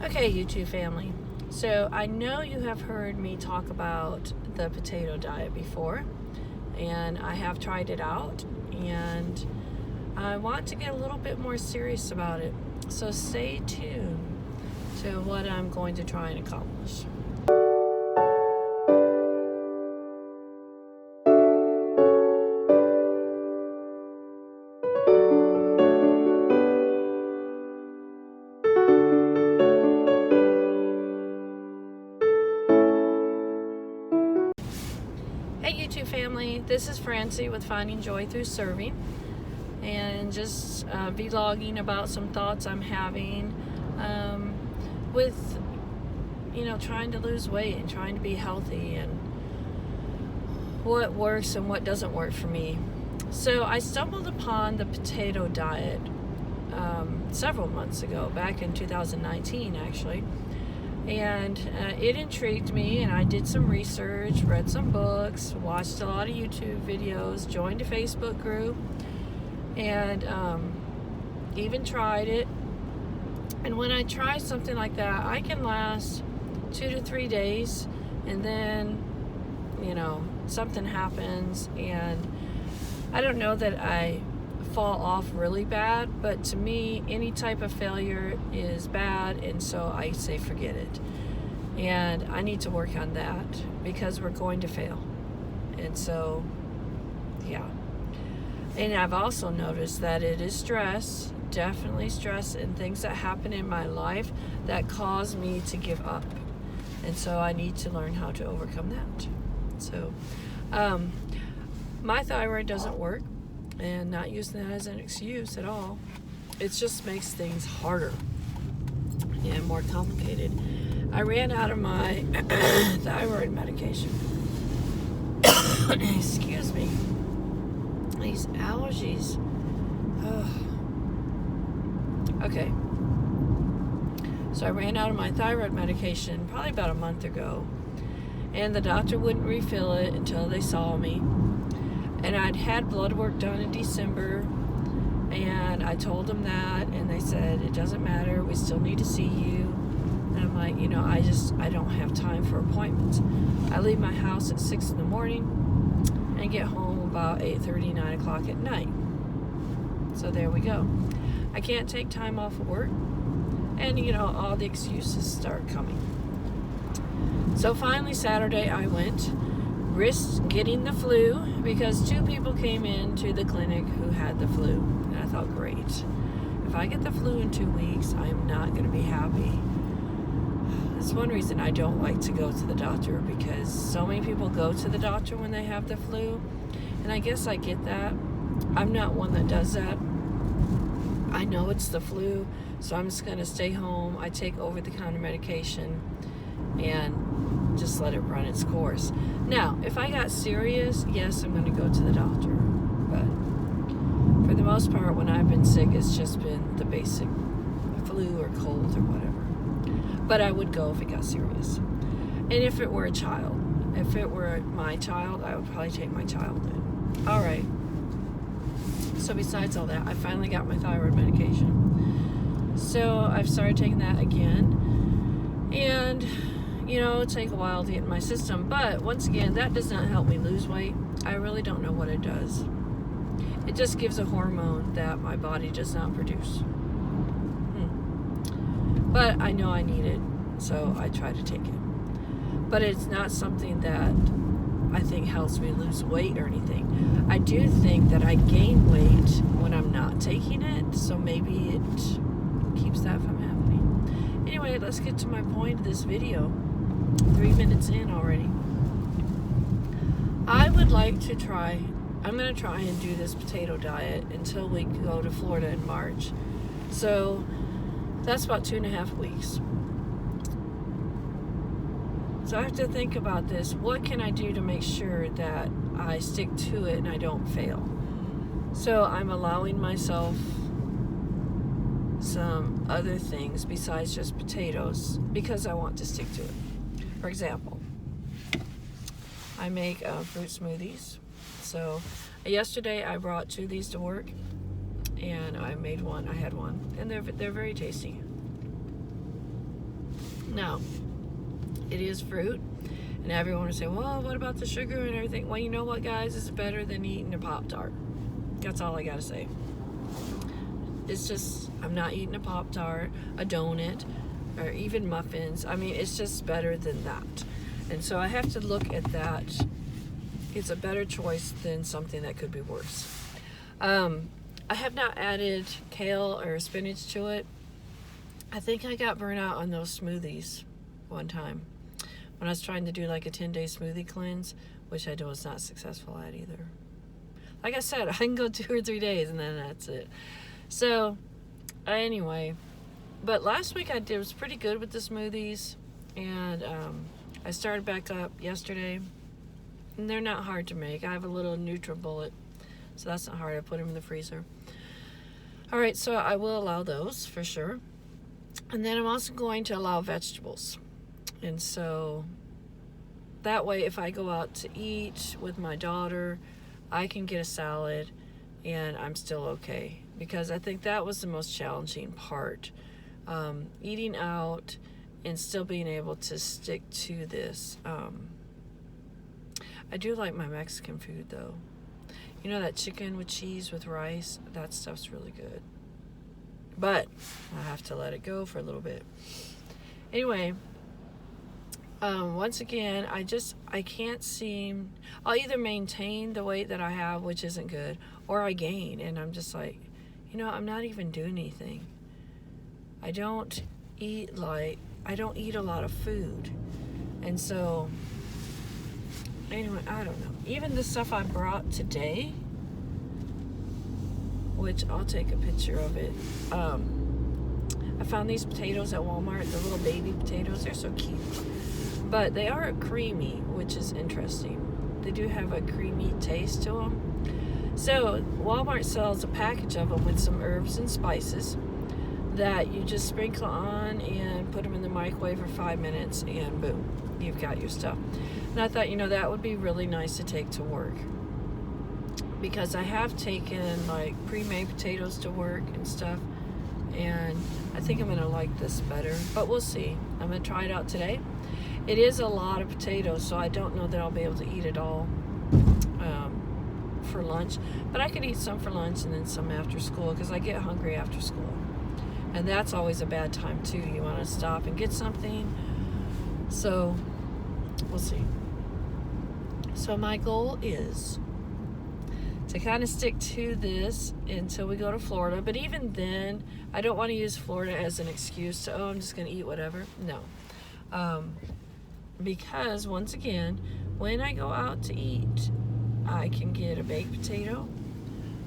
Okay, YouTube family. So I know you have heard me talk about the potato diet before, and I have tried it out, and I want to get a little bit more serious about it. So stay tuned to what I'm going to try and accomplish. Hey YouTube family, this is Francie with Finding Joy Through Serving, and just vlogging about some thoughts I'm having with trying to lose weight and trying to be healthy, and what works and what doesn't work for me. So I stumbled upon the potato diet several months ago, back in 2019 actually. And it intrigued me, and I did some research, read some books, watched a lot of YouTube videos, joined a Facebook group, and even tried it. And when I try something like that, I can last 2 to 3 days, and then something happens, and I don't know that I fall off really bad, but to me any type of failure is bad, and so I say forget it. And I need to work on that because we're going to fail. And so yeah. And I've also noticed that it is stress, definitely stress, and things that happen in my life that cause me to give up. And so I need to learn how to overcome that. So my thyroid doesn't work, and not using that as an excuse at all. It just makes things harder and more complicated. I ran out of my thyroid medication. Excuse me. These allergies. Okay. So I ran out of my thyroid medication probably about a month ago, and the doctor wouldn't refill it until they saw me. And I'd had blood work done in December, and I told them that, and they said, it doesn't matter, we still need to see you. And I'm like, I don't have time for appointments. I leave my house at 6 in the morning and get home about 8:30, 9 o'clock at night. So there we go. I can't take time off of work, and all the excuses start coming. So finally Saturday I went, risked getting the flu because 2 people came into the clinic who had the flu, and I thought, great, if I get the flu in 2 weeks, I am not going to be happy. That's one reason I don't like to go to the doctor, because so many people go to the doctor when they have the flu, and I guess I get that. I'm not one that does that. I know it's the flu, so I'm just going to stay home. I take over-the-counter medication and just let it run its course. Now, if I got serious, yes, I'm going to go to the doctor. But for the most part, when I've been sick, it's just been the basic flu or cold or whatever. But I would go if it got serious. And if it were a child, if it were my child, I would probably take my child in. All right. So besides all that, I finally got my thyroid medication. So I've started taking that again. And it'll take a while to get in my system, but once again, that does not help me lose weight. I really don't know what it does. It just gives a hormone that my body does not produce. But I know I need it, so I try to take it. But it's not something that I think helps me lose weight or anything. I do think that I gain weight when I'm not taking it, so maybe it keeps that from happening. Anyway, let's get to my point of this video. 3 minutes in already. I would like to try, I'm going to try and do this potato diet until we go to Florida in March. So that's about 2.5 weeks. So I have to think about this. What can I do to make sure that I stick to it and I don't fail? So I'm allowing myself some other things besides just potatoes because I want to stick to it. For example, I make fruit smoothies. So yesterday I brought 2 of these to work, and I made one. I had one, and they're very tasty. Now, it is fruit, and everyone will say, well, what about the sugar and everything? Well, you know what, guys? It's better than eating a Pop-Tart. That's all I gotta say. It's just, I'm not eating a Pop-Tart, a donut, or even muffins. I mean, it's just better than that. And so I have to look at that. It's a better choice than something that could be worse. I have not added kale or spinach to it. I think I got burnt out on those smoothies one time when I was trying to do like a 10-day smoothie cleanse, which I was not successful at either. Like I said, I can go 2 or 3 days and then that's it. So anyway, but last week I was pretty good with the smoothies, and I started back up yesterday, and they're not hard to make. I have a little NutriBullet, so that's not hard. I put them in the freezer. All right, so I will allow those for sure. And then I'm also going to allow vegetables. And so that way, if I go out to eat with my daughter, I can get a salad and I'm still okay. Because I think that was the most challenging part. Eating out and still being able to stick to this. I do like my Mexican food though. You know, that chicken with cheese with rice, that stuff's really good. But I have to let it go for a little bit. Anyway, once again, I can't seem, I'll either maintain the weight that I have, which isn't good, or I gain, and I'm just like, you know, I'm not even doing anything. I don't eat a lot of food. And so, anyway, I don't know. Even the stuff I brought today, which I'll take a picture of it. I found these potatoes at Walmart, the little baby potatoes. They're so cute. But they are creamy, which is interesting. They do have a creamy taste to them. So Walmart sells a package of them with some herbs and spices that you just sprinkle on and put them in the microwave for 5 minutes, and boom, you've got your stuff. And I thought, you know, that would be really nice to take to work, because I have taken like pre-made potatoes to work and stuff, and I think I'm gonna like this better, but we'll see. I'm gonna try it out today. It is a lot of potatoes, so I don't know that I'll be able to eat it all for lunch, but I could eat some for lunch and then some after school, because I get hungry after school, and that's always a bad time too. You want to stop and get something, so we'll see. So my goal is to kind of stick to this until we go to Florida, but even then, I don't want to use Florida as an excuse to, oh, I'm just going to eat whatever. No. Because once again, when I go out to eat, I can get a baked potato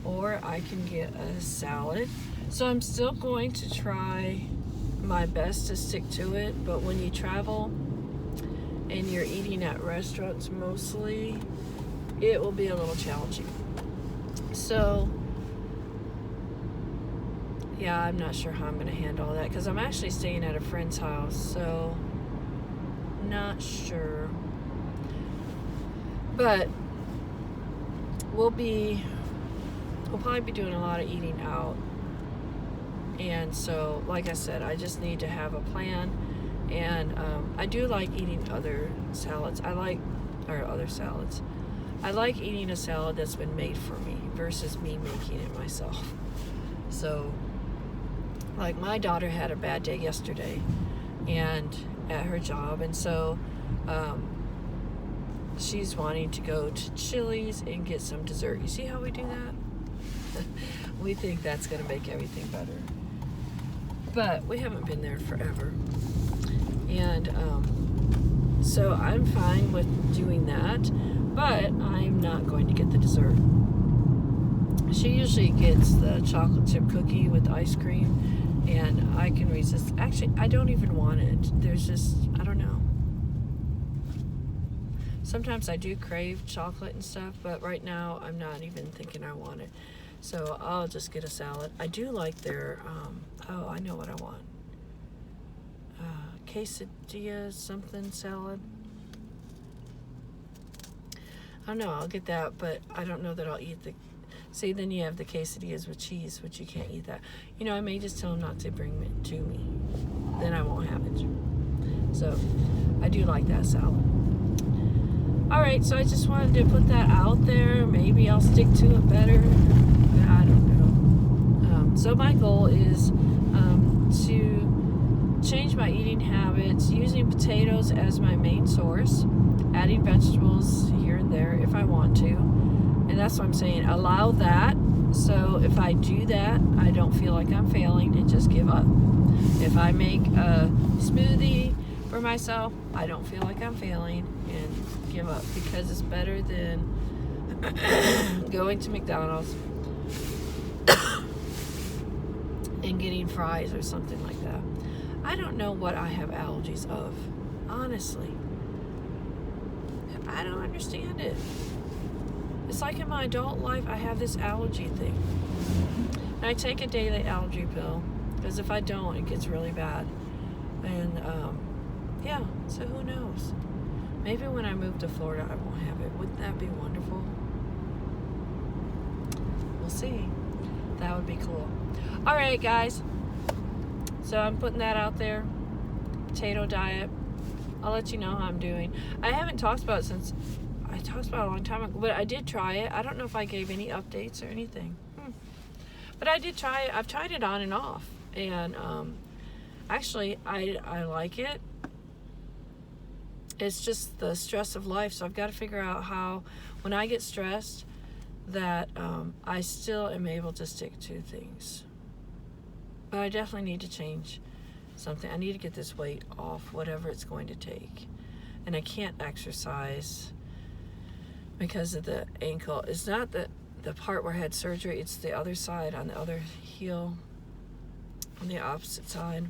or I can get a salad. So I'm still going to try my best to stick to it, but when you travel and you're eating at restaurants mostly, it will be a little challenging. So yeah, I'm not sure how I'm going to handle all that, because I'm actually staying at a friend's house, so not sure. But we'll probably be doing a lot of eating out, and so like I said, I just need to have a plan. And I do like eating other salads. I like eating a salad that's been made for me versus me making it myself. So like my daughter had a bad day yesterday and at her job, and so she's wanting to go to Chili's and get some dessert. You see how we do that? We think that's going to make everything better, but we haven't been there forever. And so I'm fine with doing that, but I'm not going to get the dessert. She usually gets the chocolate chip cookie with ice cream, and I can resist. Actually, I don't even want it. There's just, I don't know. Sometimes I do crave chocolate and stuff, but right now I'm not even thinking I want it. So I'll just get a salad. I do like their, oh, I know what I want. Quesadilla something salad. I don't know, I'll get that, but I don't know that I'll eat the, see, then you have the quesadillas with cheese, which you can't eat that. You know, I may just tell them not to bring it to me. Then I won't have it. So I do like that salad. Alright, so I just wanted to put that out there. Maybe I'll stick to it better. I don't know. So my goal is to change my eating habits using potatoes as my main source, adding vegetables here and there if I want to. And that's what I'm saying. Allow that. So if I do that, I don't feel like I'm failing and just give up. If I make a smoothie for myself, I don't feel like I'm failing and give up, because it's better than going to McDonald's and getting fries or something like that. I don't know what I have allergies of, honestly. I don't understand it. It's like in my adult life, I have this allergy thing. And I take a daily allergy pill, because if I don't, it gets really bad. And yeah, so who knows? Maybe when I move to Florida, I won't have it. Wouldn't that be wonderful? We'll see. That would be cool. All right, guys. So I'm putting that out there. Potato diet. I'll let you know how I'm doing. I haven't talked about it since I talked about it a long time ago, but I did try it. I don't know if I gave any updates or anything. But I did try it. I've tried it on and off. And actually, I like it. It's just the stress of life. So I've got to figure out how, when I get stressed, that I still am able to stick to things. But I definitely need to change something. I need to get this weight off, whatever it's going to take. And I can't exercise because of the ankle. It's not the part where I had surgery, it's the other side, on the other heel, on the opposite side.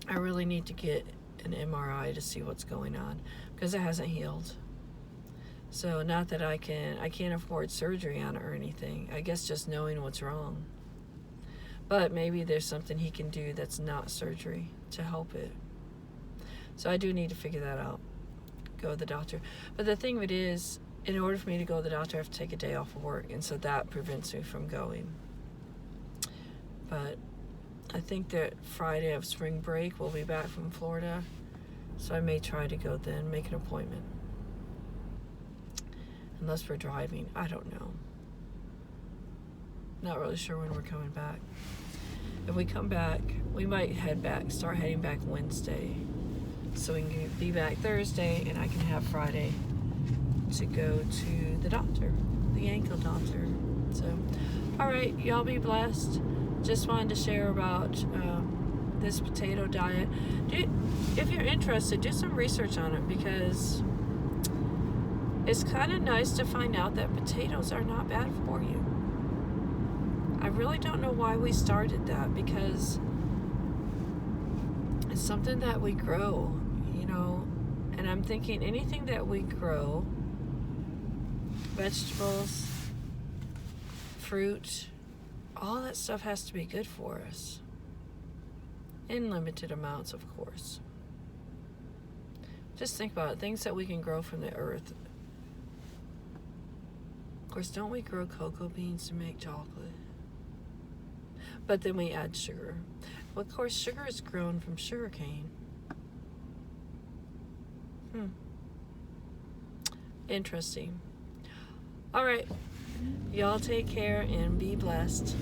I really need to get an MRI to see what's going on, because it hasn't healed. So not that I can't afford surgery on it or anything. I guess just knowing what's wrong. But maybe there's something he can do that's not surgery to help it. So I do need to figure that out. Go to the doctor. But the thing of it is, in order for me to go to the doctor, I have to take a day off of work. And so that prevents me from going. But I think that Friday of spring break, we'll be back from Florida. So I may try to go then, make an appointment. Unless we're driving. I don't know. Not really sure when we're coming back. If we come back, we might start heading back Wednesday. So we can be back Thursday, and I can have Friday to go to the doctor, the ankle doctor. So, all right, y'all be blessed. Just wanted to share about this potato diet. If you're interested, do some research on it, because it's kind of nice to find out that potatoes are not bad for you. I really don't know why we started that, because it's something that we grow, and I'm thinking anything that we grow, vegetables, fruit, all that stuff has to be good for us. In limited amounts, of course. Just think about it. Things that we can grow from the earth. Of course, don't we grow cocoa beans to make chocolate? But then we add sugar. Well, of course, sugar is grown from sugar cane. Interesting. All right. Y'all take care and be blessed.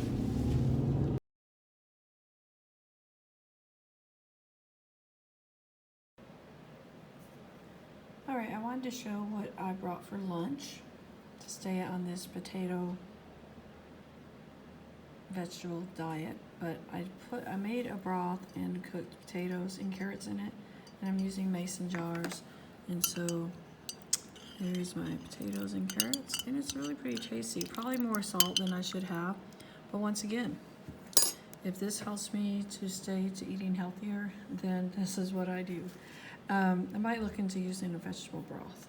All right, I wanted to show what I brought for lunch to stay on this potato vegetable diet. But I made a broth and cooked potatoes and carrots in it, and I'm using mason jars. And so there's my potatoes and carrots, and it's really pretty tasty. Probably more salt than I should have, but once again, if this helps me to stay to eating healthier, then this is what I do. I might look into using a vegetable broth.